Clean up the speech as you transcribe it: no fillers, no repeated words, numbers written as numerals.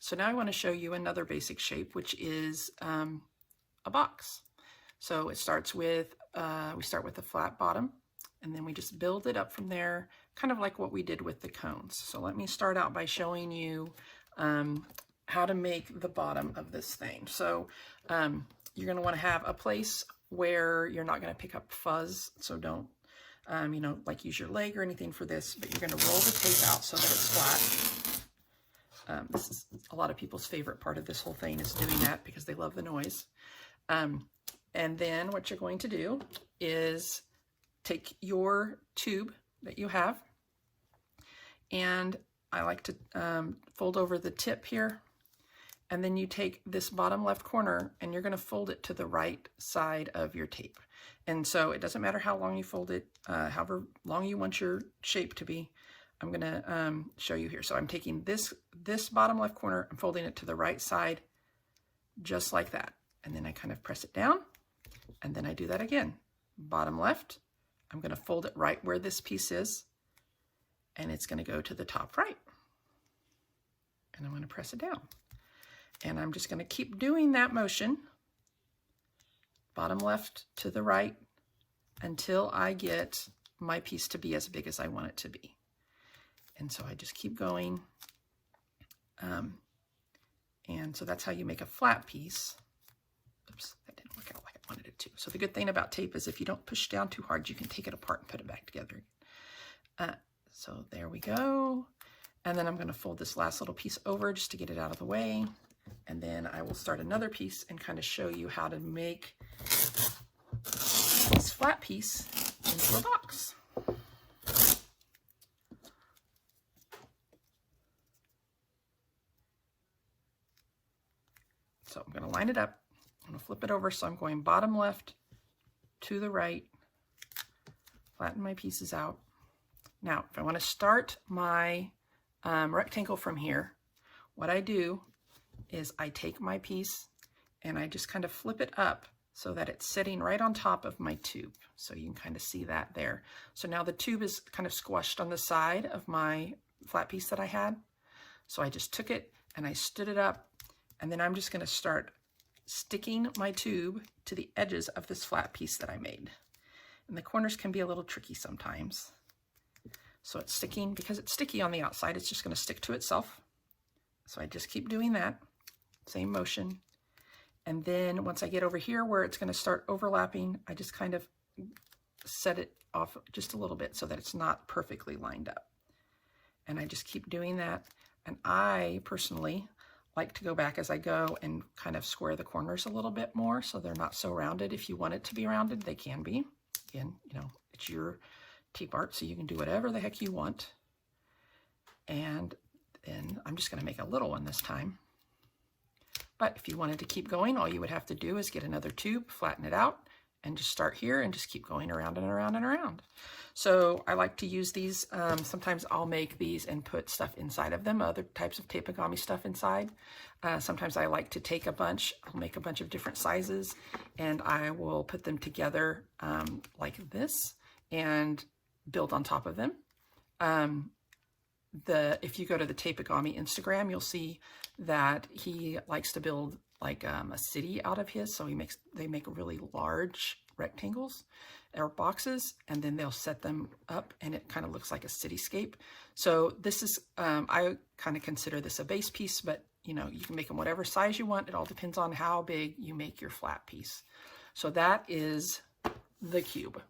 So now I want to show you another basic shape, which is a box. So it starts with, we start with a flat bottom, and then we just build it up from there, kind of like what we did with the cones. So let me start out by showing you how to make the bottom of this thing. So you're going to want to have a place where you're not going to pick up fuzz, so don't you know, like use your leg or anything for this, but you're going to roll the tape out so that it's flat. This is a lot of people's favorite part of this whole thing, is doing that because they love the noise. And then what you're going to do is take your tube that you have, and I like to fold over the tip here, and then you take this bottom left corner and you're going to fold it to the right side of your tape. And so it doesn't matter how long you fold it, however long you want your shape to be. I'm going to show you here. So I'm taking this bottom left corner and folding it to the right side, just like that. And then I kind of press it down, and then I do that again. Bottom left, I'm going to fold it right where this piece is, and it's going to go to the top right. And I'm going to press it down. And I'm just going to keep doing that motion, bottom left to the right, until I get my piece to be as big as I want it to be. And so I just keep going. And so that's how you make a flat piece. Oops, that didn't work out like I wanted it to. So the good thing about tape is if you don't push down too hard, you can take it apart and put it back together. So there we go. And then I'm going to fold this last little piece over just to get it out of the way. And then I will start another piece and kind of show you how to make this flat piece into a box. So I'm going to line it up. I'm going to flip it over, so I'm going bottom left to the right, flatten my pieces out. Now, if I want to start my rectangle from here, what I do is I take my piece and I just kind of flip it up so that it's sitting right on top of my tube. So you can kind of see that there. So now the tube is kind of squashed on the side of my flat piece that I had. So I just took it and I stood it up, and then I'm just going to start sticking my tube to the edges of this flat piece that I made. And the corners can be a little tricky sometimes. So it's sticking, because it's sticky on the outside, it's just going to stick to itself. So I just keep doing that, same motion. And then once I get over here where it's going to start overlapping, I just kind of set it off just a little bit so that it's not perfectly lined up. And I just keep doing that. And I personally like to go back as I go and kind of square the corners a little bit more so they're not so rounded. If you want it to be rounded, they can be. Again, you know, it's your tape art, so you can do whatever the heck you want. And then I'm just going to make a little one this time. But if you wanted to keep going, all you would have to do is get another tube, flatten it out, and just start here and just keep going around and around and around. So I like to use these. Sometimes I'll make these and put stuff inside of them, other types of Tapeigami stuff inside. Sometimes I like to take a bunch, I'll make a bunch of different sizes, and I will put them together like this and build on top of them. If you go to the Tapeigami Instagram, you'll see that he likes to build like a city out of his. So they make really large rectangles or boxes, and then they'll set them up and it kind of looks like a cityscape. So this is, I kind of consider this a base piece, but you know, you can make them whatever size you want. It all depends on how big you make your flat piece. So that is the cube.